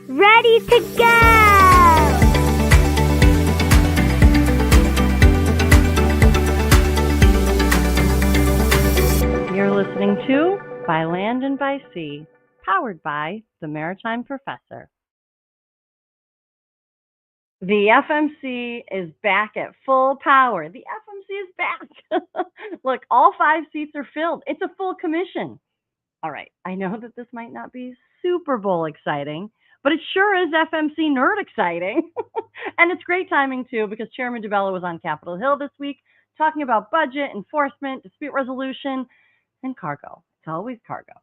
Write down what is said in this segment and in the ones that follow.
ready to go! You're listening to By Land and by Sea, powered by the Maritime Professor. The FMC is back at full power. The FMC is back. Look, all 5 seats are filled. It's a full commission. All right, I know that this might not be Super Bowl exciting, but it sure is FMC nerd exciting. And it's great timing, too, because Chairman DiBella was on Capitol Hill this week talking about budget, enforcement, dispute resolution, and cargo. It's always cargo.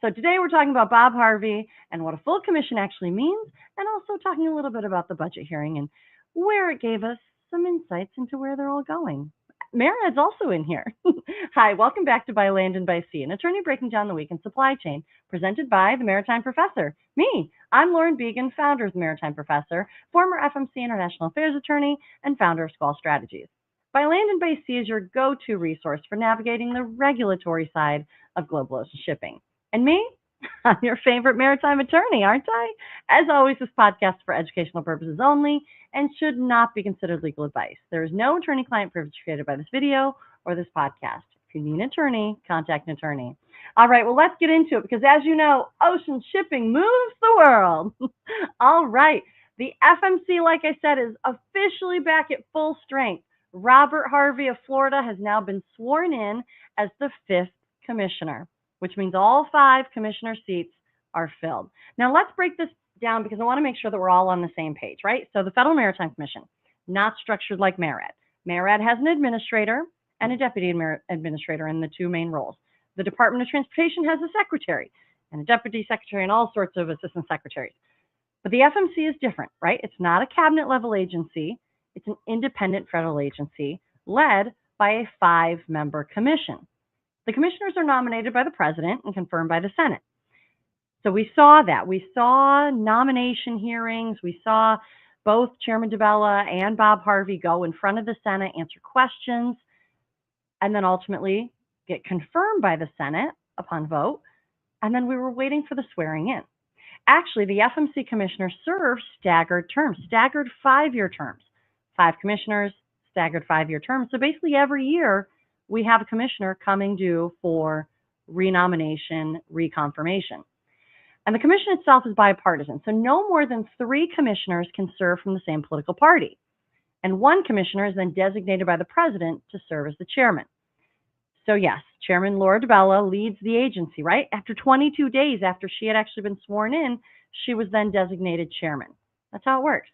So today we're talking about Bob Harvey and what a full commission actually means, and also talking a little bit about the budget hearing and where it gave us some insights into where they're all going. MARAD's also in here. Hi, welcome back to By Land and by Sea, an attorney breaking down the week in supply chain, presented by the Maritime Professor. Me, I'm Lauren Beagen, founder of the Maritime Professor, former FMC International Affairs attorney, and founder of Squall Strategies. By Land and by Sea is your go-to resource for navigating the regulatory side of global ocean shipping. And me, I'm your favorite maritime attorney, aren't I? As always, this podcast is for educational purposes only and should not be considered legal advice. There is no attorney-client privilege created by this video or this podcast. If you need an attorney, contact an attorney. All right, well, let's get into it because, as you know, ocean shipping moves the world. All right, the FMC, like I said, is officially back at full strength. Robert Harvey of Florida has now been sworn in as the 5th commissioner, which means all 5 commissioner seats are filled. Now, let's break this down because I want to make sure that we're all on the same page, right? So the Federal Maritime Commission, not structured like MARAD. MARAD has an administrator and a deputy administrator in the 2 main roles. The Department of Transportation has a secretary and a deputy secretary and all sorts of assistant secretaries. But the FMC is different, right? It's not a cabinet level agency. It's an independent federal agency led by a 5-member commission. The commissioners are nominated by the president and confirmed by the Senate. So we saw that. We saw nomination hearings. We saw both Chairman DiBella and Bob Harvey go in front of the Senate, answer questions, and then ultimately get confirmed by the Senate upon vote. And then we were waiting for the swearing in. Actually, the FMC commissioners serve staggered terms, staggered 5-year terms. 5 commissioners, staggered 5-year terms. So basically every year, we have a commissioner coming due for renomination, reconfirmation. And the commission itself is bipartisan, so no more than 3 commissioners can serve from the same political party. And 1 commissioner is then designated by the president to serve as the chairman. So yes, Chairman Laura DiBella leads the agency, right? After 22 days after she had actually been sworn in, she was then designated chairman. That's how it works.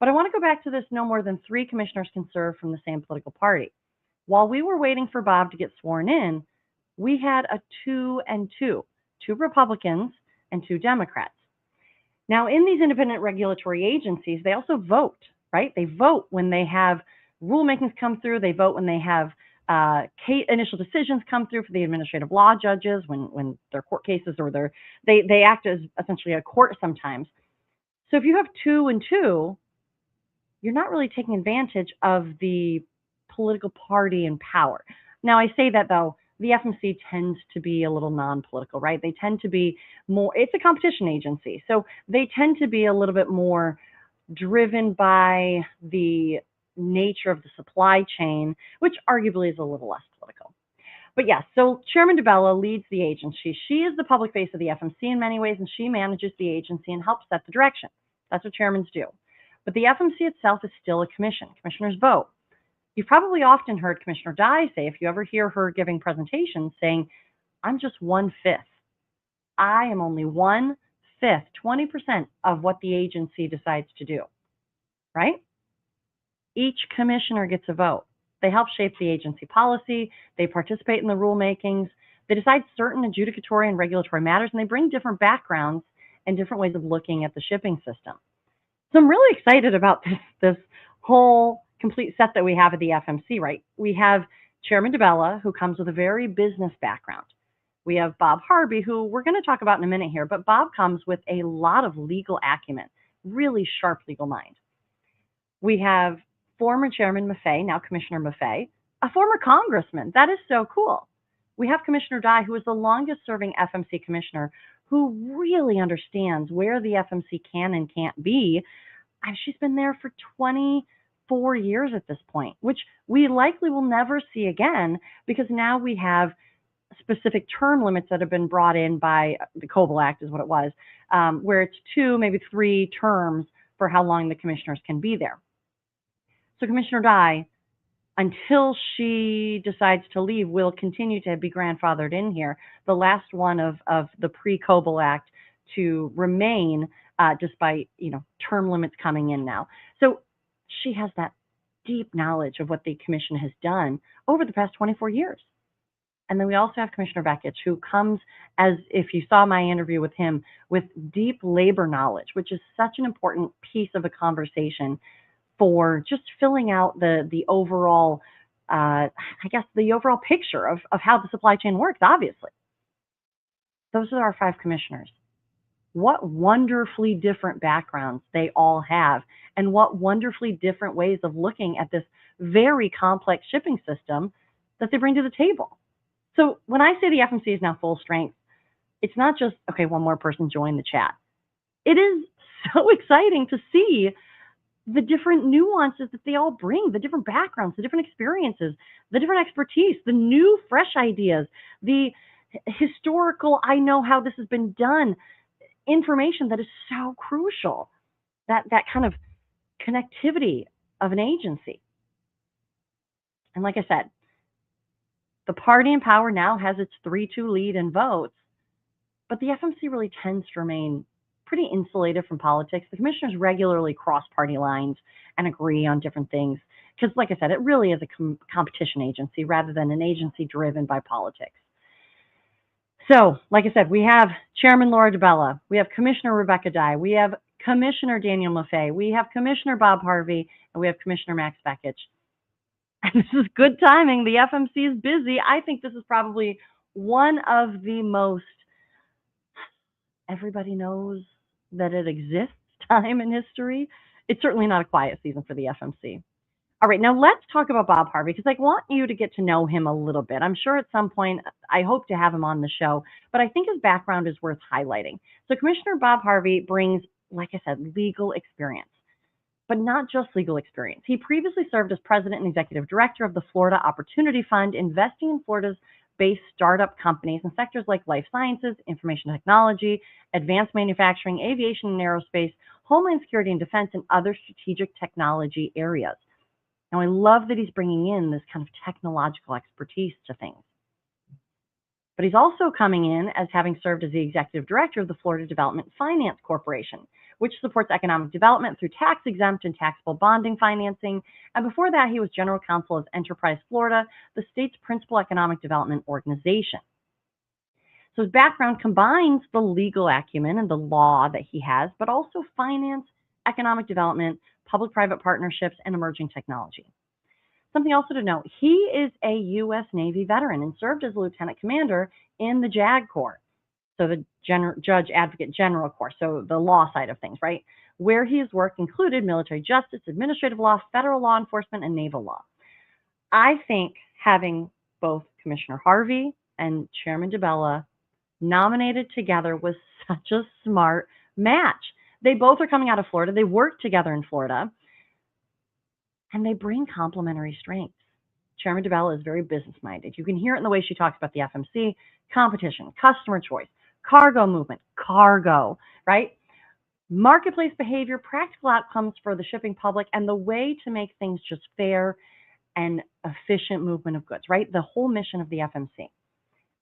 But I want to go back to this: no more than 3 commissioners can serve from the same political party. While we were waiting for Bob to get sworn in, we had a 2 and 2, 2 Republicans and 2 Democrats. Now, in these independent regulatory agencies, they also vote, right? They vote when they have rulemakings come through. They vote when they have initial decisions come through for the administrative law judges, when their court cases or they act as essentially a court sometimes. So if you have 2 and 2, you're not really taking advantage of the political party in power. Now, I say that, though, the FMC tends to be a little non-political, right? They tend to be more, it's a competition agency, so they tend to be a little bit more driven by the nature of the supply chain, which arguably is a little less political. But yes, so Chairman DiBella leads the agency. She is the public face of the FMC in many ways, and she manages the agency and helps set the direction. That's what chairmans do. But the FMC itself is still a commission. Commissioners vote. You've probably often heard Commissioner Dye say, if you ever hear her giving presentations, saying, I'm just 1/5. I am only 1/5, 20% of what the agency decides to do, right? Each commissioner gets a vote. They help shape the agency policy. They participate in the rulemakings. They decide certain adjudicatory and regulatory matters, and they bring different backgrounds and different ways of looking at the shipping system. So I'm really excited about this whole complete set that we have at the FMC, right? We have Chairman DiBella, who comes with a very business background. We have Bob Harvey, who we're going to talk about in a minute here, but Bob comes with a lot of legal acumen, really sharp legal mind. We have former Chairman Maffei, now Commissioner Maffei, a former congressman. That is so cool. We have Commissioner Dye, who is the longest serving FMC commissioner, who really understands where the FMC can and can't be. She's been there for 24 years at this point, which we likely will never see again because now we have specific term limits that have been brought in by the Coble Act is what it was, where it's 2, maybe 3 terms for how long the commissioners can be there. So Commissioner Dye, until she decides to leave, will continue to be grandfathered in here, the last one of the pre-Coble Act to remain despite, term limits coming in now. So she has that deep knowledge of what the commission has done over the past 24 years. And then we also have Commissioner Beckich, who comes, as if you saw my interview with him, with deep labor knowledge, which is such an important piece of a conversation for just filling out the overall, the overall picture of how the supply chain works, obviously. Those are our 5 commissioners. What wonderfully different backgrounds they all have, and what wonderfully different ways of looking at this very complex shipping system that they bring to the table. So when I say the FMC is now full strength, it's not just, okay, one more person joined the chat. It is so exciting to see the different nuances that they all bring, the different backgrounds, the different experiences, the different expertise, the new, fresh ideas, the historical, I know how this has been done, information that is so crucial, that kind of connectivity of an agency. And like I said, the party in power now has its 3-2 lead in votes, but the FMC really tends to remain pretty insulated from politics. The commissioners regularly cross party lines and agree on different things because, like I said, it really is a competition agency rather than an agency driven by politics. So, like I said, we have Chairman Laura DiBella, we have Commissioner Rebecca Dye, we have Commissioner Daniel Maffei, we have Commissioner Bob Harvey, and we have Commissioner Max Beckich. And this is good timing. The FMC is busy. I think this is probably one of the most, everybody knows that it exists time in history. It's certainly not a quiet season for the FMC. All right, now let's talk about Bob Harvey because I want you to get to know him a little bit. I'm sure at some point I hope to have him on the show, but I think his background is worth highlighting. So Commissioner Bob Harvey brings, like I said, legal experience, but not just legal experience. He previously served as president and executive director of the Florida Opportunity Fund, investing in Florida's based startup companies in sectors like life sciences, information technology, advanced manufacturing, aviation and aerospace, homeland security and defense, and other strategic technology areas. Now, I love that he's bringing in this kind of technological expertise to things. But he's also coming in as having served as the executive director of the Florida Development Finance Corporation, which supports economic development through tax-exempt and taxable bonding financing. And before that, he was general counsel of Enterprise Florida, the state's principal economic development organization. So his background combines the legal acumen and the law that he has, but also finance, economic development, public-private partnerships, and emerging technology. Something also to note, he is a U.S. Navy veteran and served as a lieutenant commander in the JAG Corps, so the Judge Advocate General Corps, so the law side of things, right? Where his work included military justice, administrative law, federal law enforcement, and naval law. I think having both Commissioner Harvey and Chairman DiBella nominated together was such a smart match. They both are coming out of Florida. They work together in Florida, and they bring complementary strengths. Chairman DiBella is very business-minded. You can hear it in the way she talks about the FMC, competition, customer choice, cargo movement, right? Marketplace behavior, practical outcomes for the shipping public, and the way to make things just fair and efficient movement of goods, right? The whole mission of the FMC.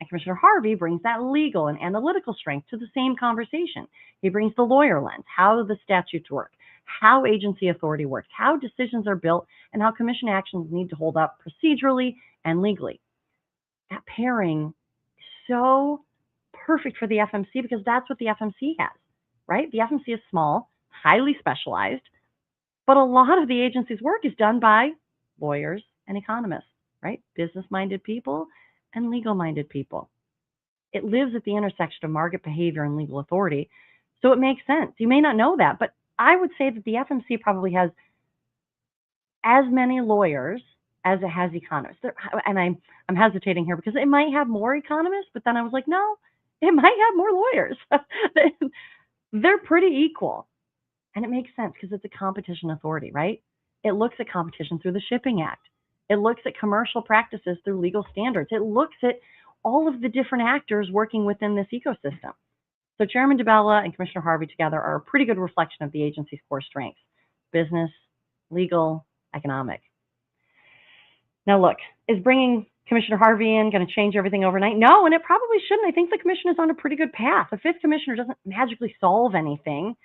And Commissioner Harvey brings that legal and analytical strength to the same conversation. He brings the lawyer lens, how the statutes work, how agency authority works, how decisions are built, and how commission actions need to hold up procedurally and legally. That pairing is so perfect for the FMC because that's what the FMC has, right? The FMC is small, highly specialized, but a lot of the agency's work is done by lawyers and economists, right? Business-minded people and legal-minded people. It lives at the intersection of market behavior and legal authority, so it makes sense. You may not know that, but I would say that the FMC probably has as many lawyers as it has economists. And I'm hesitating here because it might have more economists, but then I was like, no, it might have more lawyers. They're pretty equal. And it makes sense because it's a competition authority, right? It looks at competition through the Shipping Act. It looks at commercial practices through legal standards. It looks at all of the different actors working within this ecosystem. So Chairman DiBella and Commissioner Harvey together are a pretty good reflection of the agency's core strengths: business, legal, economic. Now look, is bringing Commissioner Harvey in going to change everything overnight? No, and it probably shouldn't. I think the commission is on a pretty good path. A fifth commissioner doesn't magically solve anything,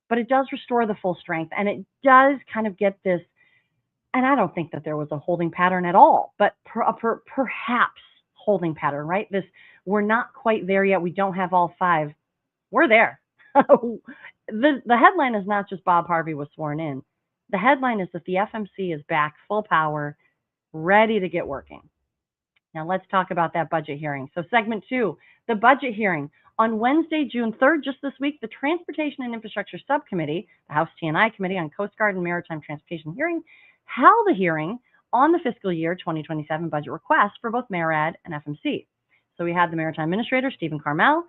but it does restore the full strength, and it does kind of get this, and I don't think that there was a holding pattern at all, but perhaps holding pattern, right? This, we're not quite there yet. We don't have all five. We're there. The headline is not just Bob Harvey was sworn in. The headline is that the FMC is back full power, ready to get working. Now let's talk about that budget hearing. So segment 2, the budget hearing. On Wednesday, June 3rd, just this week, the Transportation and Infrastructure Subcommittee, the House T&I Committee on Coast Guard and Maritime Transportation hearing, held a hearing on the fiscal year 2027 budget request for both MARAD and FMC. So we had the Maritime Administrator, Stephen Carmel,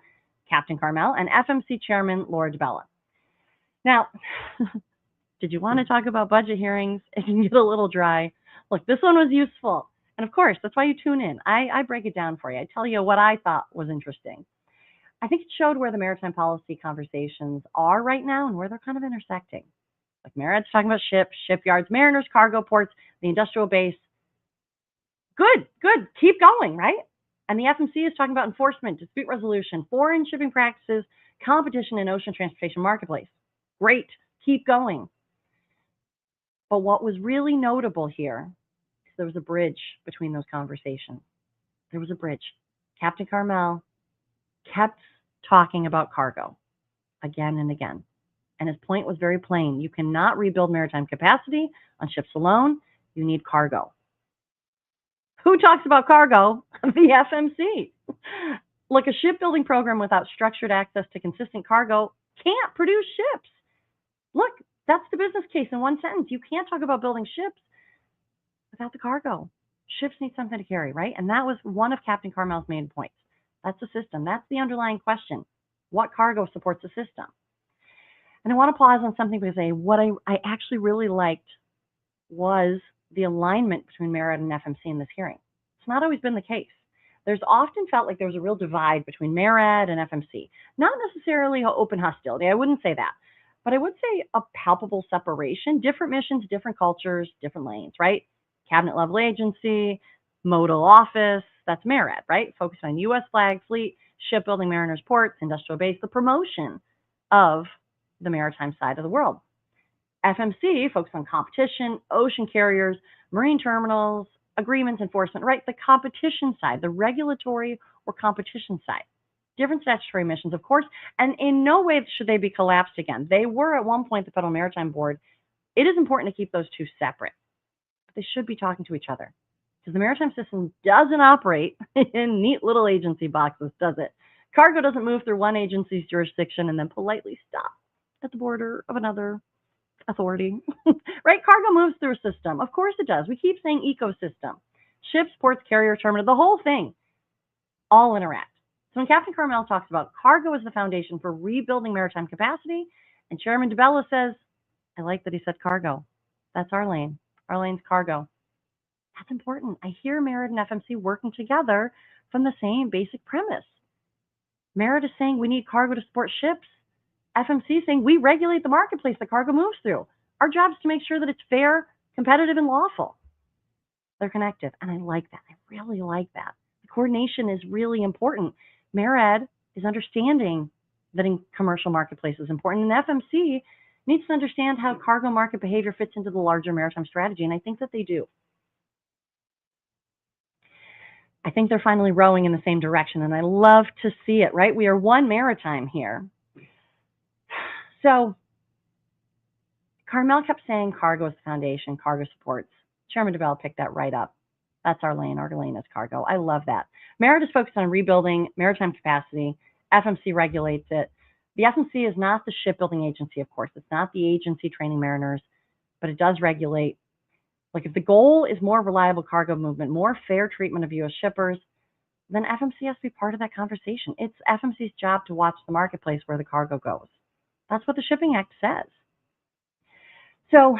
Captain Carmel, and FMC Chairman, Laura DiBella. Now, did you want to talk about budget hearings? It can get a little dry. Look, this one was useful. And of course, that's why you tune in. I break it down for you. I tell you what I thought was interesting. I think it showed where the maritime policy conversations are right now and where they're kind of intersecting. Like MARAD's talking about ships, shipyards, mariners, cargo ports, the industrial base. Good. Keep going, right? And the FMC is talking about enforcement, dispute resolution, foreign shipping practices, competition in ocean transportation marketplace. Great. Keep going. But what was really notable here is there was a bridge between those conversations. There was a bridge. Captain Carmel kept talking about cargo again and again. And his point was very plain. You cannot rebuild maritime capacity on ships alone. You need cargo. Who talks about cargo? The FMC. Look, a shipbuilding program without structured access to consistent cargo can't produce ships. Look, that's the business case in one sentence. You can't talk about building ships without the cargo. Ships need something to carry, right? And that was one of Captain Carmel's main points. That's the system. That's the underlying question. What cargo supports the system? And I want to pause on something because what I actually really liked was the alignment between MARAD and FMC in this hearing. It's not always been the case. There's often felt like there was a real divide between MARAD and FMC. Not necessarily open hostility. I wouldn't say that. But I would say a palpable separation, different missions, different cultures, different lanes, right? Cabinet level agency, modal office, that's MARAD, right? Focused on U.S. flag, fleet, shipbuilding, mariners, ports, industrial base, the promotion of the maritime side of the world. FMC focused on competition, ocean carriers, marine terminals, agreements, enforcement, right? The competition side, the regulatory or competition side. Different statutory missions, of course, and in no way should they be collapsed again. They were at one point the Federal Maritime Board. It is important to keep those two separate, but they should be talking to each other because the maritime system doesn't operate in neat little agency boxes, does it? Cargo doesn't move through one agency's jurisdiction and then politely stop at the border of another authority, right? Cargo moves through a system. Of course it does. We keep saying ecosystem. Ships, ports, carrier, terminal, the whole thing, all interact. So when Captain Carmel talks about cargo as the foundation for rebuilding maritime capacity, and Chairman DiBella says, I like that he said cargo. That's our lane. Our lane's cargo. That's important. I hear MARAD and FMC working together from the same basic premise. MARAD is saying we need cargo to support ships. FMC is saying we regulate the marketplace that cargo moves through. Our job is to make sure that it's fair, competitive, and lawful. They're connected, and I like that. I really like that. The coordination is really important. MARAD is understanding that in commercial marketplace is important, and FMC needs to understand how cargo market behavior fits into the larger maritime strategy, and I think that they do. I think they're finally rowing in the same direction, and I love to see it, right? We are one maritime here. So Carmel kept saying cargo is the foundation, cargo supports. Chairman DiBella picked that right up. That's our lane. Our lane is cargo. I love that. MARAD is focused on rebuilding maritime capacity. FMC regulates it. The FMC is not the shipbuilding agency, of course. It's not the agency training mariners, but it does regulate. Like if the goal is more reliable cargo movement, more fair treatment of U.S. shippers, then FMC has to be part of that conversation. It's FMC's job to watch the marketplace where the cargo goes. That's what the Shipping Act says. So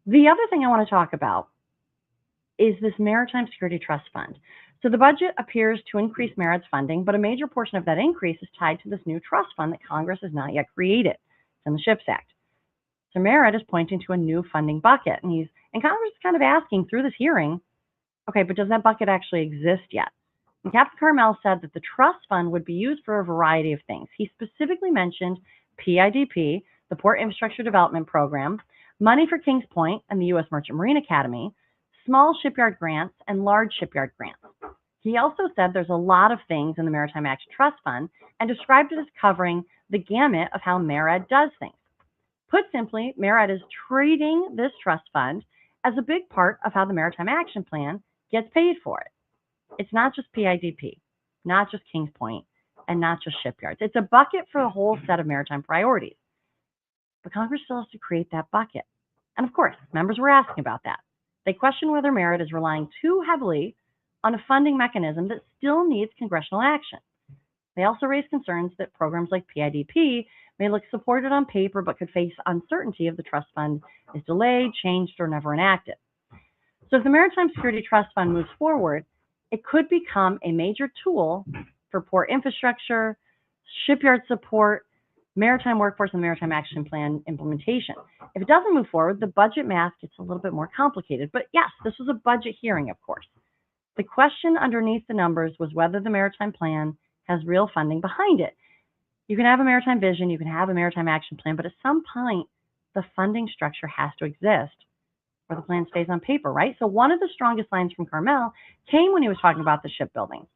the other thing I want to talk about is this Maritime Security Trust Fund. So the budget appears to increase MARAD's funding, but a major portion of that increase is tied to this new trust fund that Congress has not yet created. It's in the Ships Act. So MARAD is pointing to a new funding bucket, and Congress is kind of asking through this hearing, okay, but does that bucket actually exist yet? And Captain Carmel said that the trust fund would be used for a variety of things. He specifically mentioned PIDP, the Port Infrastructure Development Program, money for Kings Point and the U.S. Merchant Marine Academy, small shipyard grants, and large shipyard grants. He also said there's a lot of things in the Maritime Action Trust Fund and described it as covering the gamut of how MARAD does things. Put simply, MARAD is treating this trust fund as a big part of how the Maritime Action Plan gets paid for it. It's not just PIDP, not just Kings Point, and not just shipyards. It's a bucket for a whole set of maritime priorities. But Congress still has to create that bucket. And of course, members were asking about that. They question whether MARAD is relying too heavily on a funding mechanism that still needs congressional action. They also raised concerns that programs like PIDP may look supported on paper but could face uncertainty if the trust fund is delayed, changed, or never enacted. So if the Maritime Security Trust Fund moves forward, it could become a major tool for port infrastructure, shipyard support, maritime workforce, and Maritime Action Plan implementation. If it doesn't move forward, the budget math gets a little bit more complicated. But yes, this was a budget hearing, of course. The question underneath the numbers was whether the Maritime Plan has real funding behind it. You can have a maritime vision, you can have a maritime action plan, but at some point, the funding structure has to exist or the plan stays on paper, right? So one of the strongest lines from Carmel came when he was talking about the shipbuilding.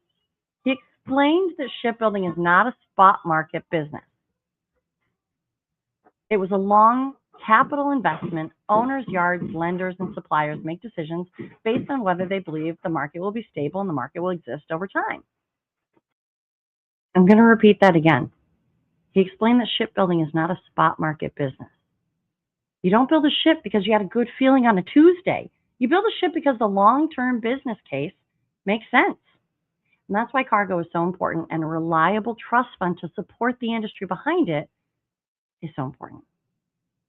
He explained that shipbuilding is not a spot market business. It was a long capital investment. Owners, yards, lenders, and suppliers make decisions based on whether they believe the market will be stable and the market will exist over time. I'm going to repeat that again. He explained that shipbuilding is not a spot market business. You don't build a ship because you had a good feeling on a Tuesday. You build a ship because the long-term business case makes sense. And that's why cargo is so important, and a reliable trust fund to support the industry behind it is so important.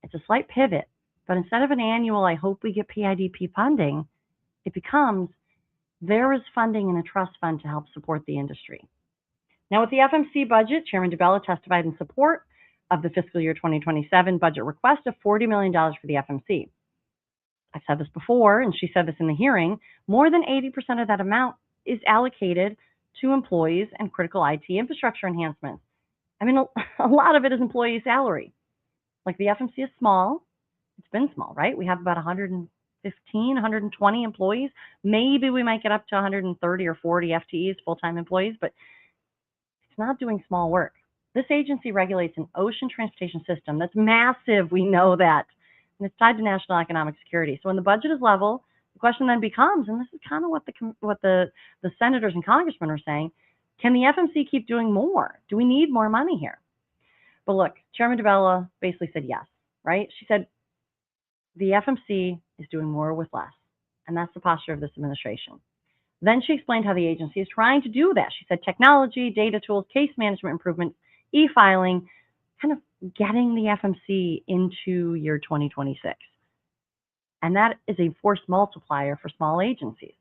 It's a slight pivot, but instead of an annual, I hope we get PIDP funding, it becomes there is funding in a trust fund to help support the industry. Now, with the FMC budget, Chairman DiBella testified in support of the fiscal year 2027 budget request of $40 million for the FMC. I've said this before, and she said this in the hearing, more than 80% of that amount is allocated to employees and critical IT infrastructure enhancements. I mean, a lot of it is employee salary. Like the FMC is small. It's been small, right? We have about 115, 120 employees. Maybe we might get up to 130 or 40 FTEs, full-time employees, but it's not doing small work. This agency regulates an ocean transportation system that's massive. We know that. And it's tied to national economic security. So when the budget is level, the question then becomes, and this is kind of what the senators and congressmen are saying, can the FMC keep doing more? Do we need more money here? But look, Chairman DiBella basically said yes, right? She said the FMC is doing more with less, and that's the posture of this administration. Then she explained how the agency is trying to do that. She said technology, data tools, case management improvements, e-filing, kind of getting the FMC into year 2026. And that is a force multiplier for small agencies.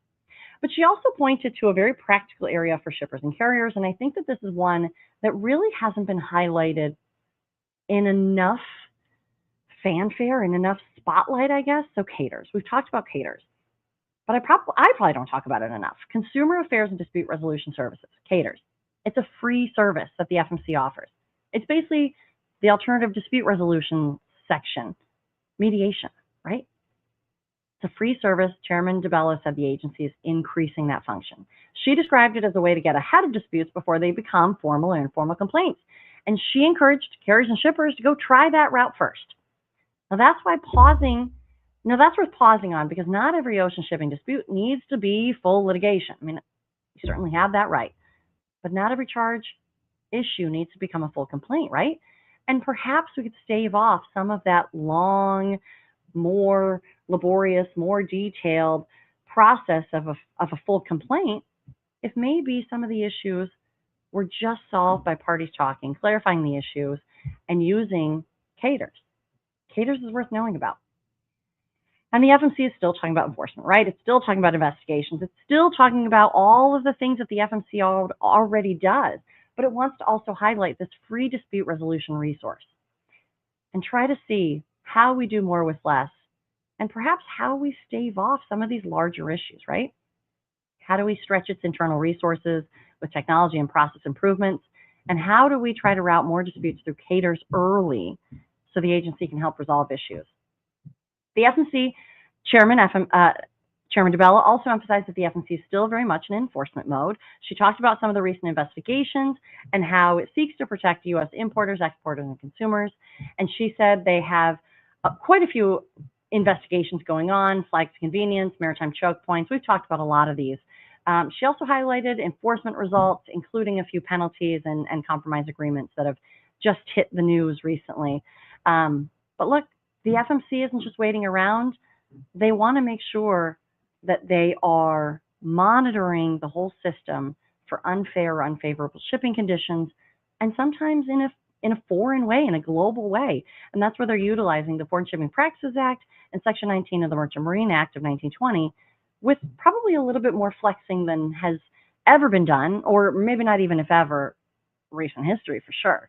But she also pointed to a very practical area for shippers and carriers, and I think that this is one that really hasn't been highlighted in enough fanfare, in enough spotlight, I guess. So CATERS. We've talked about CATERS, but I probably don't talk about it enough. Consumer Affairs and Dispute Resolution Services, CATERS. It's a free service that the FMC offers. It's basically the alternative dispute resolution section, mediation, right? It's a free service. Chairman DiBella said the agency is increasing that function. She described it as a way to get ahead of disputes before they become formal or informal complaints. And she encouraged carriers and shippers to go try that route first. Now that's worth pausing on, because not every ocean shipping dispute needs to be full litigation. I mean, you certainly have that right, but not every charge issue needs to become a full complaint, right? And perhaps we could stave off some of that long, more laborious, more detailed process of a full complaint if maybe some of the issues were just solved by parties talking, clarifying the issues, and using CATERs. CATERs is worth knowing about. And the FMC is still talking about enforcement, right? It's still talking about investigations. It's still talking about all of the things that the FMC already does, but it wants to also highlight this free dispute resolution resource and try to see how we do more with less and perhaps how we stave off some of these larger issues, right? How do we stretch its internal resources with technology and process improvements? And how do we try to route more disputes through CATERs early so the agency can help resolve issues? The FMC Chairman DiBella also emphasized that the FMC is still very much in enforcement mode. She talked about some of the recent investigations and how it seeks to protect U.S. importers, exporters, and consumers. And she said they have quite a few investigations going on, flags of convenience, maritime choke points. We've talked about a lot of these. She also highlighted enforcement results, including a few penalties and compromise agreements that have just hit the news recently. But look, the FMC isn't just waiting around. They want to make sure that they are monitoring the whole system for unfair or unfavorable shipping conditions, and sometimes in a foreign way, in a global way. And that's where they're utilizing the Foreign Shipping Practices Act and Section 19 of the Merchant Marine Act of 1920, with probably a little bit more flexing than has ever been done, or maybe not even if ever, recent history for sure.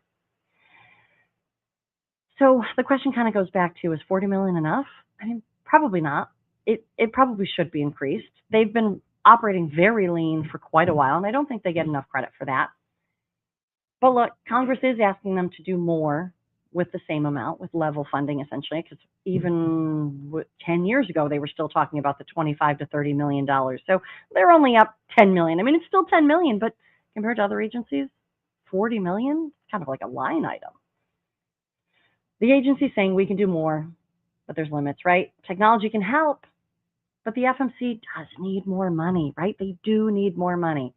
So the question kind of goes back to, is 40 million enough? I mean, probably not. It probably should be increased. They've been operating very lean for quite a while, and I don't think they get enough credit for that. But look, Congress is asking them to do more with the same amount, with level funding essentially, because even 10 years ago, they were still talking about the $25 to $30 million. So they're only up 10 million. I mean, it's still 10 million, but compared to other agencies, 40 million, kind of like a line item. The agency's saying we can do more, but there's limits, right? Technology can help, but the FMC does need more money, right? They do need more money.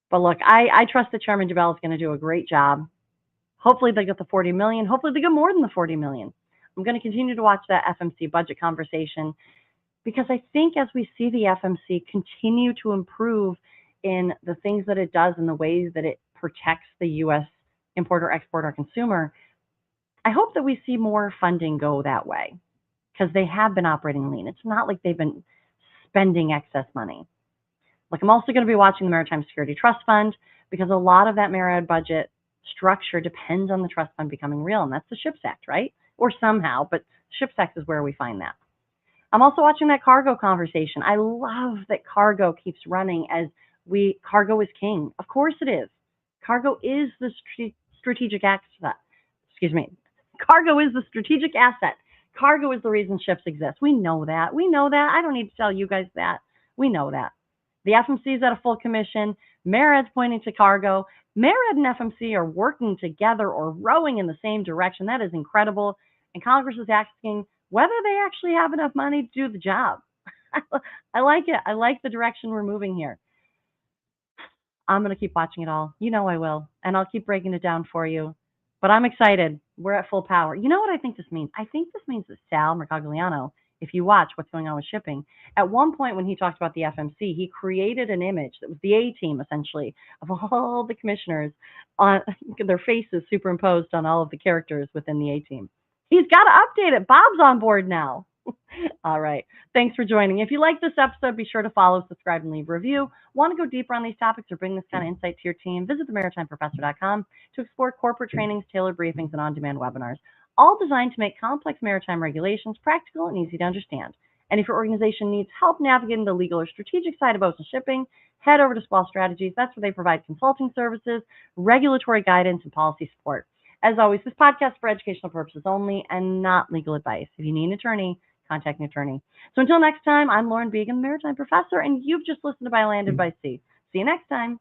But look, I trust that Chairman DiBella is going to do a great job. Hopefully they get the 40 million. Hopefully they get more than the 40 million. I'm going to continue to watch that FMC budget conversation, because I think as we see the FMC continue to improve in the things that it does and the ways that it protects the U.S. importer, exporter, consumer, I hope that we see more funding go that way, because they have been operating lean. It's not like they've been spending excess money. Like, I'm also going to be watching the Maritime Security Trust Fund, because a lot of that MARAD budget structure depends on the trust fund becoming real, and that's the SHIPS Act, right? Or somehow, but SHIPS Act is where we find that. I'm also watching that cargo conversation. I love that cargo keeps running as cargo is king. Of course it is. Cargo is the strategic asset. Excuse me. Cargo is the strategic asset. Cargo is the reason ships exist. We know that. We know that. I don't need to tell you guys that. We know that. The FMC is at a full commission. MARAD's pointing to cargo. MARAD and FMC are working together or rowing in the same direction. That is incredible. And Congress is asking whether they actually have enough money to do the job. I like it. I like the direction we're moving here. I'm going to keep watching it all. You know I will. And I'll keep breaking it down for you. But I'm excited. We're at full power. You know what I think this means? I think this means that Sal Mercogliano, if you watch what's going on with shipping, at one point when he talked about the FMC, he created an image that was the A-team, essentially, of all the commissioners, on their faces superimposed on all of the characters within the A-team. He's got to update it. Bob's on board now. All right. Thanks for joining. If you like this episode, be sure to follow, subscribe, and leave a review. Want to go deeper on these topics or bring this kind of insight to your team? Visit themaritimeprofessor.com to explore corporate trainings, tailored briefings, and on-demand webinars, all designed to make complex maritime regulations practical and easy to understand. And if your organization needs help navigating the legal or strategic side of ocean shipping, head over to Squall Strategies. That's where they provide consulting services, regulatory guidance, and policy support. As always, this podcast is for educational purposes only and not legal advice. If you need an attorney, contact an attorney. So until next time, I'm Lauren Beagen, Maritime Professor, and you've just listened to By Land and by Sea. See you next time.